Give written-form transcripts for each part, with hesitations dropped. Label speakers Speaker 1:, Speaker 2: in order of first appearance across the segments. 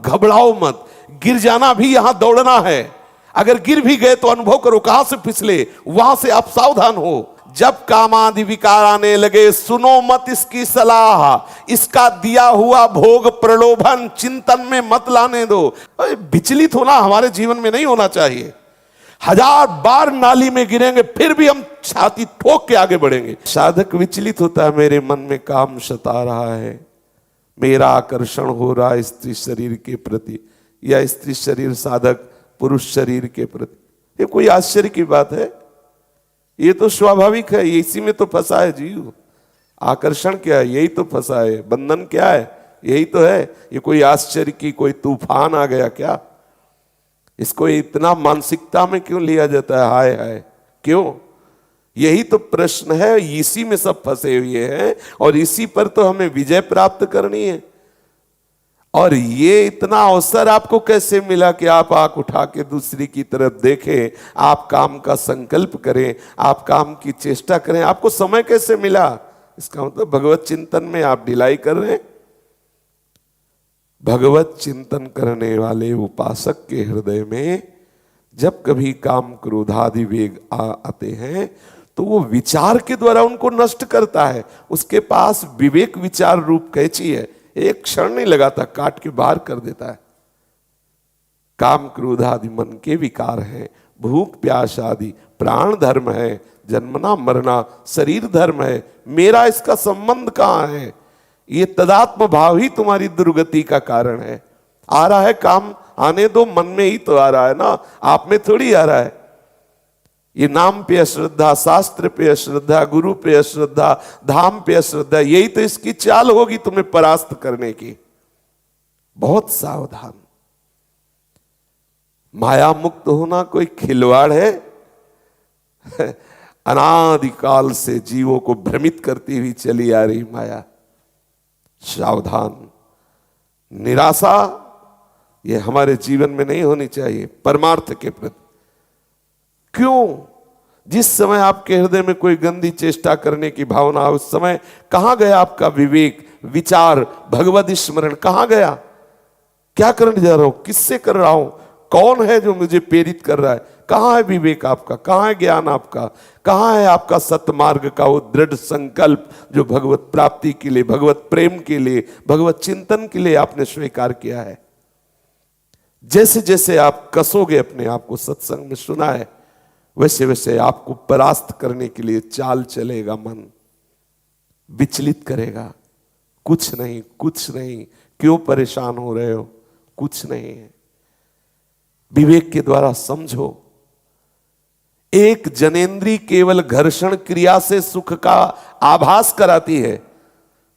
Speaker 1: घबराओ मत, गिर जाना भी यहां दौड़ना है। अगर गिर भी गए तो अनुभव करो कहां से फिसले, वहां से आप सावधान हो। जब काम आदि विकार आने लगे सुनो मत इसकी सलाह, इसका दिया हुआ भोग प्रलोभन चिंतन में मत लाने दो। विचलित होना हमारे जीवन में नहीं होना चाहिए। 1000 बार नाली में गिरेंगे फिर भी हम छाती ठोक के आगे बढ़ेंगे। साधक विचलित होता है, मेरे मन में काम सता रहा है, मेरा आकर्षण हो रहा है स्त्री शरीर के प्रति, या स्त्री शरीर साधक पुरुष शरीर के प्रति। ये कोई आश्चर्य की बात है? ये तो स्वाभाविक है, इसी में तो फंसा है जीव। आकर्षण क्या है? यही तो फंसा है। बंधन क्या है? यही तो है। ये कोई आश्चर्य की कोई तूफान आ गया क्या? इसको इतना मानसिकता में क्यों लिया जाता है? हाय हाय क्यों? यही तो प्रश्न है। इसी में सब फंसे हुए हैं और इसी पर तो हमें विजय प्राप्त करनी है। और ये इतना अवसर आपको कैसे मिला कि आप आंख उठा के दूसरी की तरफ देखें, आप काम का संकल्प करें, आप काम की चेष्टा करें? आपको समय कैसे मिला? इसका मतलब भगवत चिंतन में आप ढिलाई कर रहे हैं। भगवत चिंतन करने वाले उपासक के हृदय में जब कभी काम क्रोधादि वेग आते हैं तो वो विचार के द्वारा उनको नष्ट करता है। उसके पास विवेक विचार रूप कैंची है, एक क्षण नहीं लगाता, काट के बाहर कर देता है। काम क्रोध आदि मन के विकार हैं, भूख प्यास आदि प्राण धर्म है, जन्मना मरना शरीर धर्म है, मेरा इसका संबंध कहां है? ये तदात्म भाव ही तुम्हारी दुर्गति का कारण है। आ रहा है काम, आने दो, मन में ही तो आ रहा है ना, आप में थोड़ी आ रहा है। ये नाम पे अश्रद्धा, शास्त्र पे अश्रद्धा, गुरु पे अश्रद्धा, धाम पे अश्रद्धा, यही तो इसकी चाल होगी तुम्हें परास्त करने की। बहुत सावधान। माया मुक्त होना कोई खिलवाड़ है? अनादिकाल से जीवों को भ्रमित करती हुई चली आ रही माया। सावधान। निराशा ये हमारे जीवन में नहीं होनी चाहिए परमार्थ के प्रति। क्यों? जिस समय आपके हृदय में कोई गंदी चेष्टा करने की भावना, उस समय कहां गया आपका विवेक विचार, भगवत स्मरण कहां गया? क्या करने जा रहा हूं, किससे कर रहा हूं, कौन है जो मुझे प्रेरित कर रहा है? कहां है विवेक आपका? कहां है ज्ञान आपका? कहां है आपका सतमार्ग का वो दृढ़ संकल्प जो भगवत प्राप्ति के लिए, भगवत प्रेम के लिए, भगवत चिंतन के लिए आपने स्वीकार किया है? जैसे जैसे आप कसोगे अपने आप को, सत्संग में सुना है, वैसे वैसे आपको परास्त करने के लिए चाल चलेगा। मन विचलित करेगा। कुछ नहीं, कुछ नहीं, क्यों परेशान हो रहे हो? कुछ नहीं है। विवेक के द्वारा समझो। एक जनेंद्री केवल घर्षण क्रिया से सुख का आभास कराती है,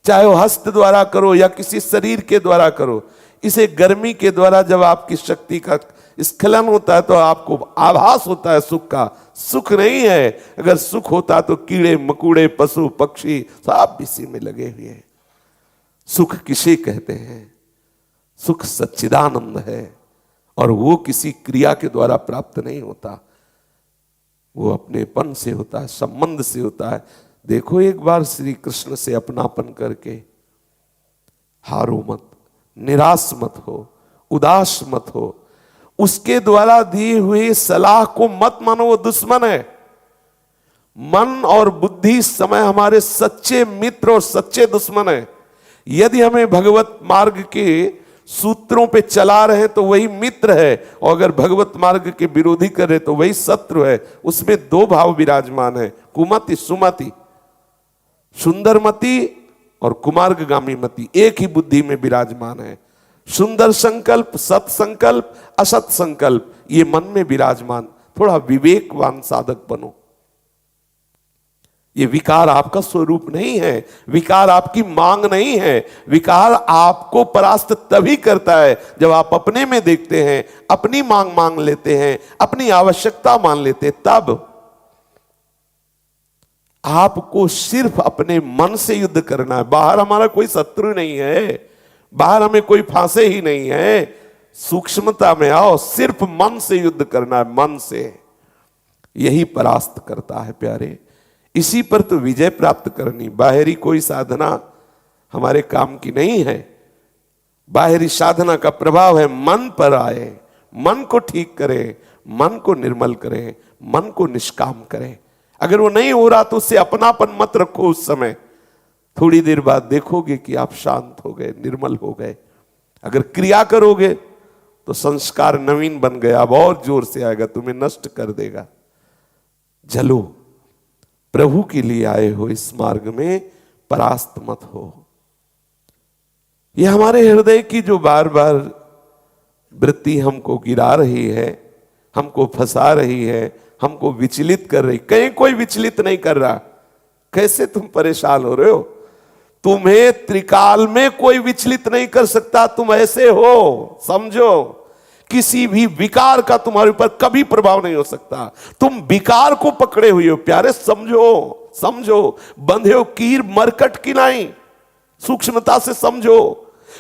Speaker 1: चाहे वो हस्त द्वारा करो या किसी शरीर के द्वारा करो। इसे गर्मी के द्वारा जब आपकी शक्ति का स्खलन होता है तो आपको आभास होता है सुख का। सुख नहीं है। अगर सुख होता तो कीड़े मकोड़े पशु पक्षी सब इसी में लगे हुए हैं। सुख किसे कहते हैं? सुख सच्चिदानंद है और वो किसी क्रिया के द्वारा प्राप्त नहीं होता, वो अपनेपन से होता है, संबंध से होता है। देखो एक बार श्री कृष्ण से अपनापन करके। हारो मत, निराश मत हो, उदास मत हो। उसके द्वारा दी हुई सलाह को मत मानो, वो दुश्मन है। मन और बुद्धि इस समय हमारे सच्चे मित्र और सच्चे दुश्मन है। यदि हमें भगवत मार्ग के सूत्रों पे चला रहे तो वही मित्र है, और अगर भगवत मार्ग के विरोधी कर रहे तो वही शत्रु है। उसमें दो भाव विराजमान है, कुमति सुमति। सुंदरमति और कुमार्गगामी मति एक ही बुद्धि में विराजमान है। सुंदर संकल्प, सत संकल्प, असत संकल्प, ये मन में विराजमान। थोड़ा विवेकवान साधक बनो। ये विकार आपका स्वरूप नहीं है, विकार आपकी मांग नहीं है। विकार आपको परास्त तभी करता है जब आप अपने में देखते हैं, अपनी मांग लेते हैं, अपनी आवश्यकता मान लेते हैं। तब आपको सिर्फ अपने मन से युद्ध करना है। बाहर हमारा कोई शत्रु नहीं है, बाहर हमें कोई फांसे ही नहीं है। सूक्ष्मता में आओ, सिर्फ मन से युद्ध करना है, मन से। यही परास्त करता है प्यारे। इसी पर तो विजय प्राप्त करनी। बाहरी कोई साधना हमारे काम की नहीं है। बाहरी साधना का प्रभाव है मन पर आए, मन को ठीक करे, मन को निर्मल करे, मन को निष्काम करे। अगर वो नहीं हो रहा तो उससे अपनापन मत रखो। उस समय थोड़ी देर बाद देखोगे कि आप शांत हो गए, निर्मल हो गए। अगर क्रिया करोगे तो संस्कार नवीन बन गया, अब और जोर से आएगा, तुम्हें नष्ट कर देगा। जलो, प्रभु के लिए आए हो, इस मार्ग में परास्त मत हो। यह हमारे हृदय की जो बार बार वृत्ति हमको गिरा रही है, हमको फंसा रही है, हमको विचलित कर रही। कहीं कोई विचलित नहीं कर रहा। कैसे तुम परेशान हो रहे हो? तुम्हें त्रिकाल में कोई विचलित नहीं कर सकता। तुम ऐसे हो, समझो। किसी भी विकार का तुम्हारे ऊपर कभी प्रभाव नहीं हो सकता। तुम विकार को पकड़े हुए हो प्यारे, समझो समझो। बंधे हो कीर मरकट की नहीं, सूक्ष्मता से समझो।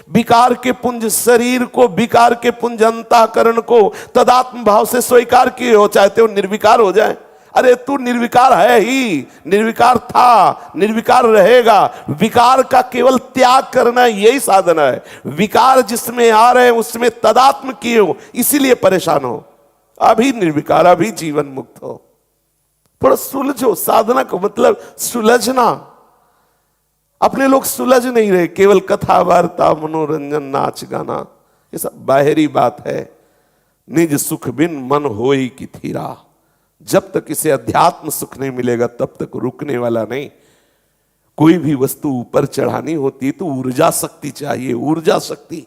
Speaker 1: विकार के पुंज शरीर को, विकार के पुंज अंतःकरण को तदात्म भाव से स्वीकार किए हो, चाहते हो निर्विकार हो जाए। अरे तू निर्विकार है ही, निर्विकार था, निर्विकार रहेगा। विकार का केवल त्याग करना यही साधना है। विकार जिसमें आ रहे हैं उसमें तदात्म किए हो, इसीलिए परेशान हो। अभी निर्विकार, अभी जीवन मुक्त हो। थोड़ा सुलझो। साधना को मतलब सुलझना। अपने लोग सुलझ नहीं रहे, केवल कथा वार्ता, मनोरंजन, नाच गाना, ये सब बाहरी बात है। निज सुख बिन मन होई की थीरा। जब तक इसे अध्यात्म सुख नहीं मिलेगा तब तक रुकने वाला नहीं। कोई भी वस्तु ऊपर चढ़ानी होती तो ऊर्जा शक्ति चाहिए, ऊर्जा शक्ति।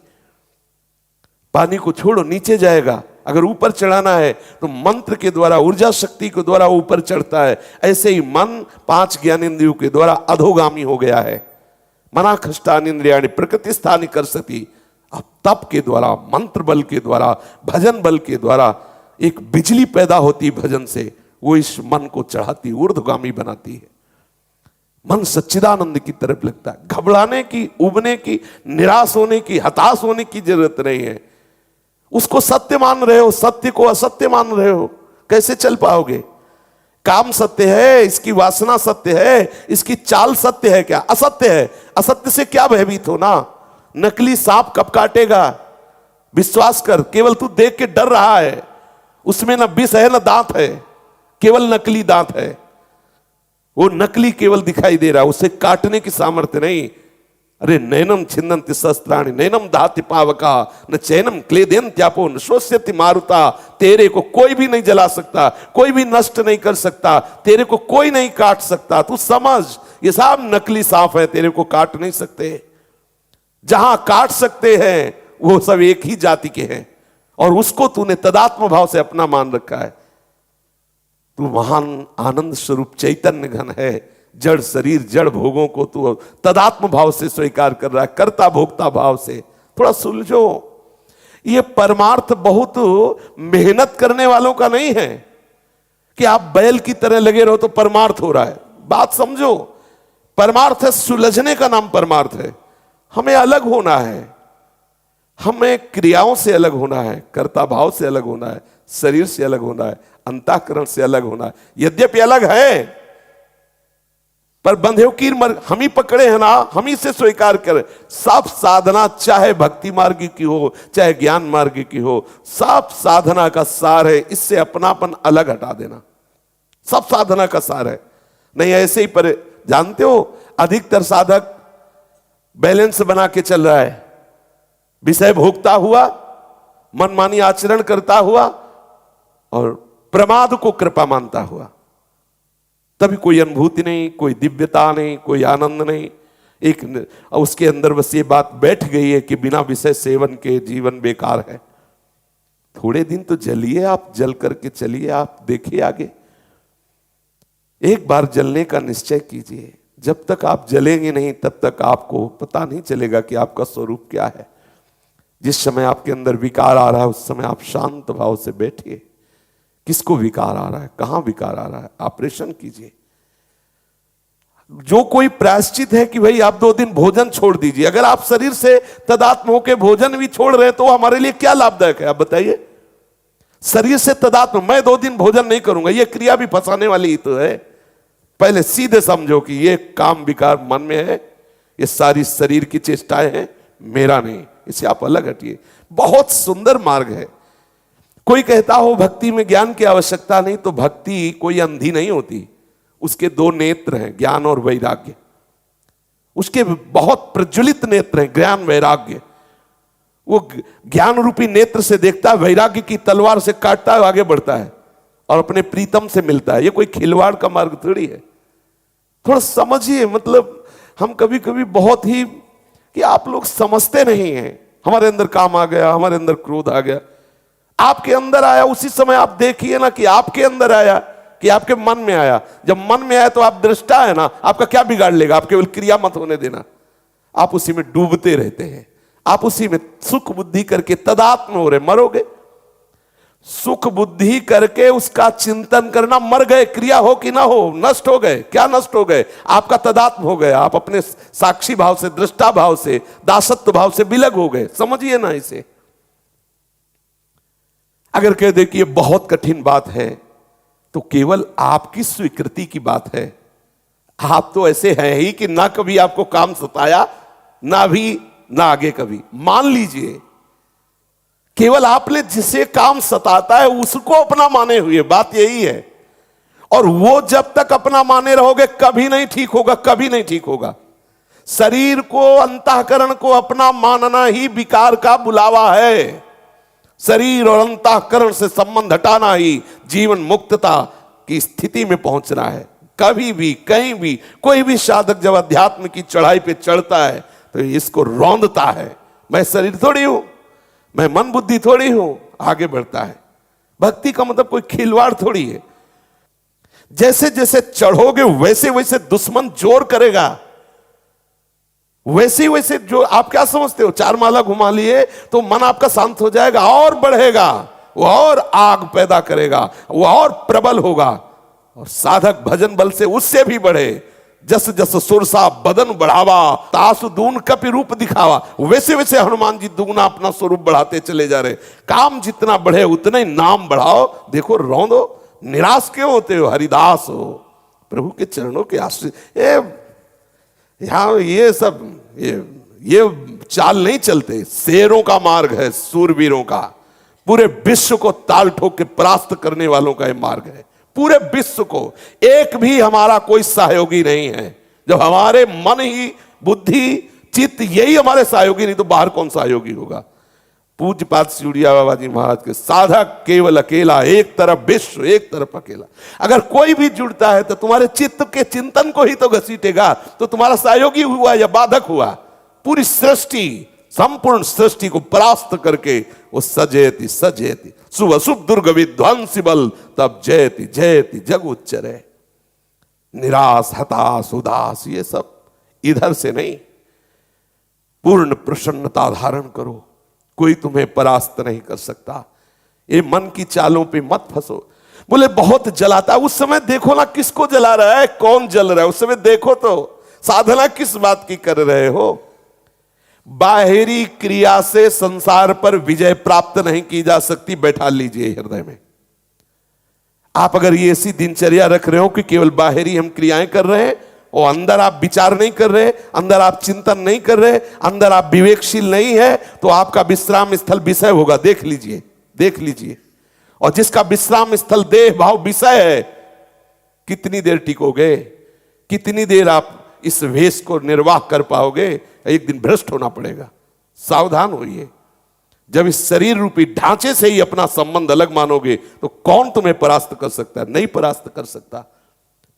Speaker 1: पानी को छोड़ो, नीचे जाएगा। अगर ऊपर चढ़ाना है तो मंत्र के द्वारा, ऊर्जा शक्ति के द्वारा ऊपर चढ़ता है। ऐसे ही मन 5 ज्ञानेंद्रियों के द्वारा अधोगामी हो गया है। मना खष्टानिंद्रियाणि प्रकृति स्थानि करसति। अब तप के द्वारा, मंत्र बल के द्वारा, भजन बल के द्वारा एक बिजली पैदा होती भजन से, वो इस मन को चढ़ाती, ऊर्ध्वगामी बनाती है। मन सच्चिदानंद की तरफ लगता है। घबराने की, उबने की, निराश होने की, हताश होने की जरूरत नहीं है। उसको सत्य मान रहे हो, सत्य को असत्य मान रहे हो, कैसे चल पाओगे? काम सत्य है, इसकी वासना सत्य है, इसकी चाल सत्य है क्या? असत्य है। असत्य से क्या भयभीत हो ना। नकली सांप कब काटेगा? विश्वास कर, केवल तू देख के डर रहा है। उसमें ना विष है ना दांत है, केवल नकली दांत है। वो नकली केवल दिखाई दे रहा है, उसे काटने की सामर्थ्य नहीं। अरे नैनम छिन्दन्ति शस्त्राणि नैनम दाति पावका न चैनम क्लेदेन त्यापो न शोष्यति मारुता। तेरे को कोई भी नहीं जला सकता, कोई भी नष्ट नहीं कर सकता, तेरे को कोई नहीं काट सकता। तू समझ, ये सब नकली सांप है, तेरे को काट नहीं सकते। जहां काट सकते हैं वो सब एक ही जाति के हैं, और उसको तूने तदात्म भाव से अपना मान रखा है। तू महान आनंद स्वरूप चैतन्य घन है। जड़ शरीर, जड़ भोगों को तू तदात्म भाव से स्वीकार कर रहा है, कर्ता भोक्ता भाव से। थोड़ा सुलझो। ये परमार्थ बहुत मेहनत करने वालों का नहीं है कि आप बैल की तरह लगे रहो तो परमार्थ हो रहा है। बात समझो। परमार्थ है, सुलझने का नाम परमार्थ है। हमें अलग होना है, हमें क्रियाओं से अलग होना है, कर्ता भाव से अलग होना है, शरीर से अलग होना है, अंतःकरण से अलग होना है। यद्यपि अलग है पर बंधे हो कीर मर, हम ही पकड़े हैं ना, हम ही से स्वीकार करें। सब साधना, चाहे भक्ति मार्ग की हो चाहे ज्ञान मार्ग की हो, सब साधना का सार है इससे अपनापन अलग हटा देना। सब साधना का सार है। नहीं ऐसे ही पर जानते हो, अधिकतर साधक बैलेंस बना के चल रहा है। विषय भोगता हुआ, मनमानी आचरण करता हुआ और प्रमाद को कृपा मानता हुआ। तभी कोई अनुभूति नहीं, कोई दिव्यता नहीं, कोई आनंद नहीं। एक उसके अंदर बस ये बात बैठ गई है कि बिना विषय सेवन के जीवन बेकार है। थोड़े दिन तो जलिए आप, जल करके चलिए आप, देखिए आगे। एक बार जलने का निश्चय कीजिए। जब तक आप जलेंगे नहीं तब तक आपको पता नहीं चलेगा कि आपका स्वरूप क्या है। जिस समय आपके अंदर विकार आ रहा है उस समय आप शांत भाव से बैठिए। किसको विकार आ रहा है, कहां विकार आ रहा है, ऑपरेशन कीजिए। जो कोई प्रायश्चित है कि भाई आप 2 दिन भोजन छोड़ दीजिए। अगर आप शरीर से तदात्म होकर भोजन भी छोड़ रहे हैं तो हमारे लिए क्या लाभदायक है, आप बताइए। शरीर से तदात्म, मैं 2 दिन भोजन नहीं करूंगा, यह क्रिया भी फंसाने वाली ही तो है। पहले सीधे समझो कि यह काम विकार मन में है, ये सारी शरीर की चेष्टाएं हैं, मेरा नहीं। इसे आप अलग हटिए। बहुत सुंदर मार्ग है। कोई कहता हो भक्ति में ज्ञान की आवश्यकता नहीं, तो भक्ति कोई अंधी नहीं होती। उसके दो नेत्र हैं, ज्ञान और वैराग्य। उसके बहुत प्रज्वलित नेत्र हैं, ज्ञान वैराग्य। वो ज्ञान रूपी नेत्र से देखता है, वैराग्य की तलवार से काटता है, आगे बढ़ता है और अपने प्रीतम से मिलता है। ये कोई खिलवाड़ का मार्ग थोड़ी है। थोड़ा समझिए, मतलब हम कभी कभी बहुत ही कि आप लोग समझते नहीं हैं। हमारे अंदर काम आ गया, हमारे अंदर क्रोध आ गया, आपके अंदर आया, उसी समय आप देखिए ना कि आपके अंदर आया कि आपके मन में आया। जब मन में आया तो आप दृष्टा है ना, आपका क्या बिगाड़ लेगा? आप केवल क्रिया मत होने देना। आप उसी में डूबते रहते हैं, आप उसी में सुख बुद्धि करके तदात्म हो रहे, मरोगे। सुख बुद्धि करके उसका चिंतन करना, मर गए। क्रिया हो कि ना हो, नष्ट हो गए। क्या नष्ट हो गए? आपका तदात्म हो गया। आप अपने साक्षी भाव से, दृष्टा भाव से, दासत्व भाव से विलग हो गए। समझिए ना इसे। अगर कह दे कि ये बहुत कठिन बात है, तो केवल आपकी स्वीकृति की बात है। आप तो ऐसे हैं ही कि ना कभी आपको काम सताया, ना भी ना आगे कभी। मान लीजिए, केवल आपने जिसे काम सताता है उसको अपना माने हुए, बात यही है। और वो जब तक अपना माने रहोगे कभी नहीं ठीक होगा, कभी नहीं ठीक होगा। शरीर को, अंतःकरण को अपना मानना ही विकार का बुलावा है। शरीर और अंतःकरण से संबंध हटाना ही जीवन मुक्तता की स्थिति में पहुंचना है। कभी भी, कहीं भी, कोई भी साधक जब अध्यात्म की चढ़ाई पे चढ़ता है तो इसको रौंदता है, मैं शरीर थोड़ी हूं, मैं मन बुद्धि थोड़ी हूं, आगे बढ़ता है। भक्ति का मतलब कोई खिलवाड़ थोड़ी है। जैसे जैसे चढ़ोगे वैसे वैसे दुश्मन जोर करेगा, वैसे वैसे जो आप क्या समझते हो, चार माला घुमा लिए तो मन आपका शांत हो जाएगा, और बढ़ेगा, वो और आग पैदा करेगा, वो और प्रबल होगा। और साधक भजन बल से उससे भी बढ़े। जस जस सुरसा बदन बढ़ावा, तासु दून कपि रूप दिखावा। वैसे वैसे हनुमान जी दुगना अपना स्वरूप बढ़ाते चले जा रहे। काम जितना बढ़े उतना ही नाम बढ़ाओ। देखो, रौंदो, निराश क्यों होते हो? हरिदास हो, प्रभु के चरणों के आश्रित। यहां ये सब ये चाल नहीं चलते। शेरों का मार्ग है, सूरवीरों का। पूरे विश्व को ताल ठोक के परास्त करने वालों का ये मार्ग है। पूरे विश्व को, एक भी हमारा कोई सहयोगी नहीं है। जब हमारे मन ही, बुद्धि, चित्त यही हमारे सहयोगी, नहीं तो बाहर कौन सहयोगी होगा? पूज्यपाद सिउड़िया बाबा जी महाराज के साधक केवल अकेला, एक तरफ विश्व, एक तरफ अकेला। अगर कोई भी जुड़ता है तो तुम्हारे चित्त के चिंतन को ही तो घसीटेगा, तो तुम्हारा सहयोगी हुआ या बाधक हुआ? पूरी सृष्टि, संपूर्ण सृष्टि को परास्त करके वो सजेति सजेति शुभ अशुभ दुर्ग विध्वंसी बल, तब जयति जयति जग उच्चरे। निराश, हताश, उदास, ये सब इधर से नहीं। पूर्ण प्रसन्नता धारण करो, कोई तुम्हें परास्त नहीं कर सकता। ये मन की चालों पे मत फंसो। बोले बहुत जलाता है, उस समय देखो ना किसको जला रहा है, कौन जल रहा है, उस समय देखो तो। साधना किस बात की कर रहे हो? बाहरी क्रिया से संसार पर विजय प्राप्त नहीं की जा सकती। बैठा लीजिए हृदय में। आप अगर ये ऐसी दिनचर्या रख रहे हो कि केवल बाहरी हम क्रियाएं कर रहे हैं और अंदर आप विचार नहीं कर रहे, अंदर आप चिंतन नहीं कर रहे, अंदर आप विवेकशील नहीं है, तो आपका विश्राम स्थल विषय होगा। देख लीजिए, देख लीजिए। और जिसका विश्राम स्थल देह भाव विषय है, कितनी देर टिकोगे? कितनी देर आप इस वेश को निर्वाह कर पाओगे? एक दिन भ्रष्ट होना पड़ेगा। सावधान होइए। जब इस शरीर रूपी ढांचे से ही अपना संबंध अलग मानोगे तो कौन तुम्हें परास्त कर सकता है? नहीं परास्त कर सकता।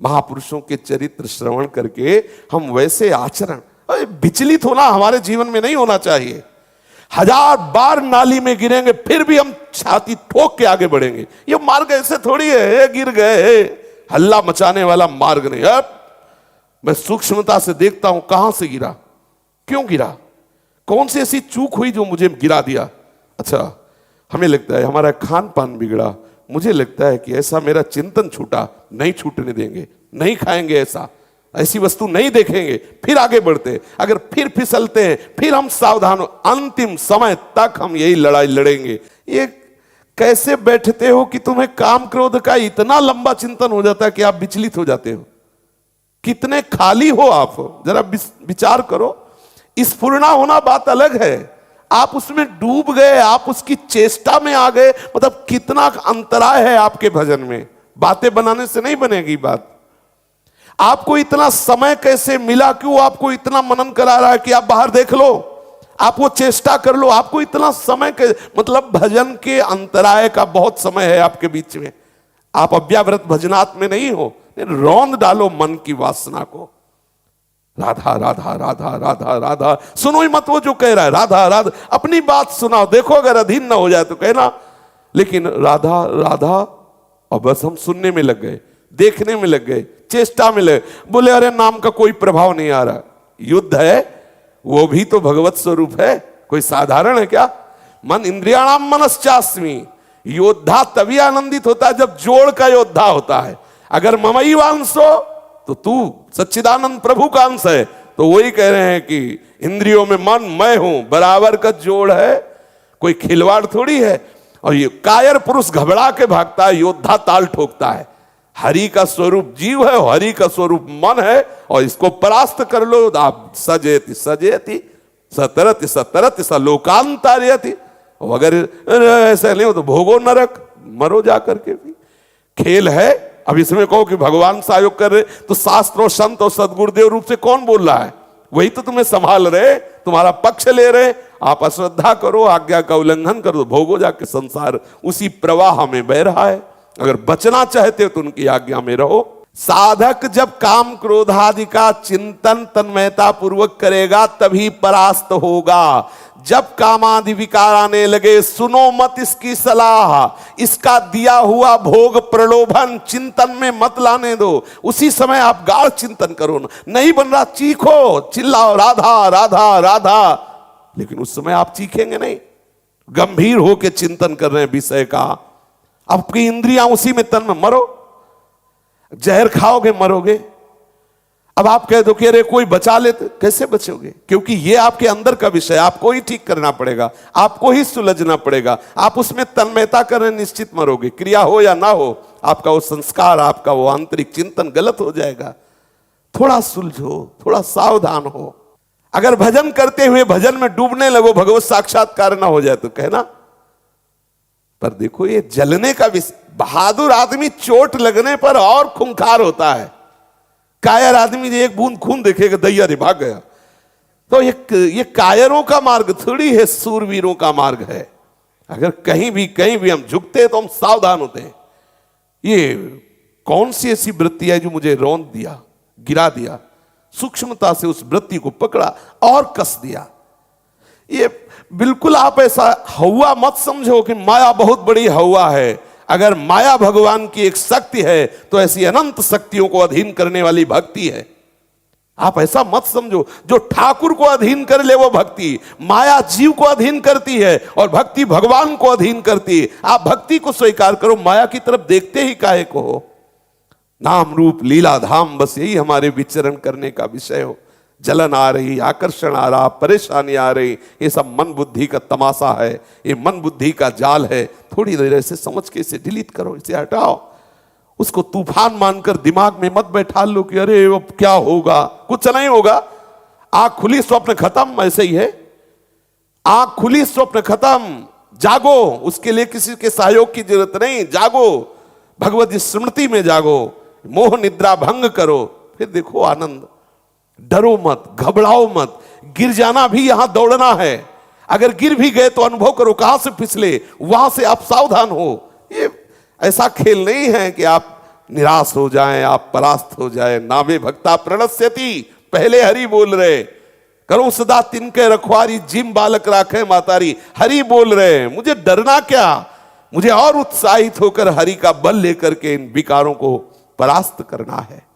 Speaker 1: महापुरुषों के चरित्र श्रवण करके हम वैसे आचरण, विचलित होना हमारे जीवन में नहीं होना चाहिए। 1000 बार नाली में गिरेंगे फिर भी हम छाती ठोक के आगे बढ़ेंगे। ये मार्ग ऐसे थोड़ी है, गिर गए, हल्ला मचाने वाला मार्ग नहीं। अब मैं सूक्ष्मता से देखता हूं कहां से गिरा, क्यों गिरा, कौन सी ऐसी चूक हुई जो मुझे गिरा दिया। अच्छा, हमें लगता है हमारा खान पान बिगड़ा, मुझे लगता है कि ऐसा मेरा चिंतन छूटा, नहीं छूटने देंगे, नहीं खाएंगे, ऐसा ऐसी वस्तु नहीं देखेंगे, फिर आगे बढ़ते। अगर फिर फिसलते हैं फिर हम सावधान हो, अंतिम समय तक हम यही लड़ाई लड़ेंगे। ये कैसे बैठते हो कि तुम्हें काम क्रोध का इतना लंबा चिंतन हो जाता है कि आप विचलित हो जाते हो? कितने खाली हो आप, जरा विचार करो। स्फुरना होना बात अलग है, आप उसमें डूब गए, आप उसकी चेष्टा में आ गए। मतलब कितना अंतराय है आपके भजन में। बातें बनाने से नहीं बनेगी बात। आपको इतना समय कैसे मिला, क्यों आपको इतना मनन करा रहा है कि आप बाहर देख लो, आप वो चेष्टा कर लो। आपको इतना समय के मतलब भजन के अंतराय का बहुत समय है आपके बीच में। आप अव्याव्रत भजनात् में नहीं हो। रौंद डालो मन की वासना को। राधा राधा राधा राधा राधा सुनो ही मत वो जो कह रहा है राधा राधा। अपनी बात सुनाओ, देखो अगर अधीन ना हो जाए तो कहना। लेकिन राधा राधा और बस हम सुनने में लग गए, देखने में लग गए, चेष्टा में लगे। बोले अरे नाम का कोई प्रभाव नहीं आ रहा। युद्ध है, वो भी तो भगवत स्वरूप है, कोई साधारण है क्या? मन इंद्रियाणाम मनश्चास्मि। योद्धा तभी आनंदित होता है जब जोड़ का योद्धा होता है। अगर ममई वांसो तो तू सच्चिदानंद प्रभु का अंश है। तो वही कह रहे हैं कि इंद्रियों में मन मैं हूं, बराबर का जोड़ है, कोई खिलवाड़ थोड़ी है। और ये कायर पुरुष घबरा के भागता है, योद्धा ताल ठोकता है। हरि का स्वरूप जीव है, हरि का स्वरूप मन है, और इसको परास्त कर लो। आप सजेति सजेति सतरति सतरति स लोकांतार्यति। अगर ऐसा नहीं हो तो भोगो नरक, मरो जा करके भी। खेल है। अब इसमें कहो कि भगवान सहयोग कर रहे, तो शास्त्र और संत और सदगुरुदेव रूप से कौन बोल रहा है? वही तो तुम्हें संभाल रहे, तुम्हारा पक्ष ले रहे। आप अश्रद्धा करो, आज्ञा का उल्लंघन करो, भोगो जाके संसार उसी प्रवाह में बह रहा है। अगर बचना चाहते हो तो उनकी आज्ञा में रहो। साधक जब काम क्रोधादि का चिंतन तन्मयता पूर्वक करेगा तभी परास्त होगा। जब कामादि विकार आने लगे, सुनो मत इसकी सलाह, इसका दिया हुआ भोग प्रलोभन चिंतन में मत लाने दो। उसी समय आप गाढ़ चिंतन करो ना। नहीं बन रहा, चीखो, चिल्लाओ राधा राधा राधा। लेकिन उस समय आप चीखेंगे नहीं, गंभीर होकर चिंतन कर रहे हैं विषय का। आपकी इंद्रियां उसी में तन में, मरो। जहर खाओगे मरोगे। अब आप कह दो कि अरे कोई बचा लेते, कैसे बचोगे? क्योंकि ये आपके अंदर का विषय, आपको ही ठीक करना पड़ेगा, आपको ही सुलझना पड़ेगा। आप उसमें तन्मयता करें, निश्चित मरोगे। क्रिया हो या ना हो, आपका वो संस्कार, आपका वो आंतरिक चिंतन गलत हो जाएगा। थोड़ा सुलझो, थोड़ा सावधान हो। अगर भजन करते हुए भजन में डूबने लगो, भगवत साक्षात्कार ना हो जाए तो कहना। पर देखो ये जलने का विषय। बहादुर आदमी चोट लगने पर और खूंखार होता है। कायर आदमी एक बूंद खून देखेगा, दैया रे भाग गया। तो ये कायरों का मार्ग थोड़ी है, सूरवीरों का मार्ग है। अगर कहीं भी हम झुकते तो हम सावधान होते हैं। ये कौन सी ऐसी वृत्ति है जो मुझे रौंद दिया, गिरा दिया? सूक्ष्मता से उस वृत्ति को पकड़ा और कस दिया। ये बिल्कुल आप ऐसा हवा मत समझो कि माया बहुत बड़ी हवा है। अगर माया भगवान की एक शक्ति है तो ऐसी अनंत शक्तियों को अधीन करने वाली भक्ति है। आप ऐसा मत समझो, जो ठाकुर को अधीन कर ले वो भक्ति। माया जीव को अधीन करती है और भक्ति भगवान को अधीन करती है। आप भक्ति को स्वीकार करो, माया की तरफ देखते ही काहे को हो। नाम रूप लीला धाम, बस यही हमारे विचरण करने का विषय हो। जलन आ रही, आकर्षण आ रहा, परेशानी आ रही, ये सब मन बुद्धि का तमाशा है, ये मन बुद्धि का जाल है। थोड़ी देर ऐसे समझ के इसे डिलीट करो, इसे हटाओ। उसको तूफान मानकर दिमाग में मत बैठा लो कि अरे अब क्या होगा। कुछ नहीं होगा। आंख खुली स्वप्न खत्म, ऐसे ही है। आंख खुली स्वप्न खत्म। जागो, उसके लिए किसी के सहयोग की जरूरत नहीं। जागो, भगवत स्मृति में जागो, मोह निद्रा भंग करो, फिर देखो आनंद। डरो मत, घबराओ मत। गिर जाना भी यहां दौड़ना है। अगर गिर भी गए तो अनुभव करो कहां से फिसले, वहां से आप सावधान हो। ये ऐसा खेल नहीं है कि आप निराश हो जाएं, आप परास्त हो जाएं। नामे भक्ता प्रणश्यति, पहले हरि बोल रहे। करो सदा तिनके रखवारी, जिम बालक राखे मातारी। हरि बोल रहे, मुझे डरना क्या? मुझे और उत्साहित होकर हरि का बल लेकर के इन विकारों को परास्त करना है।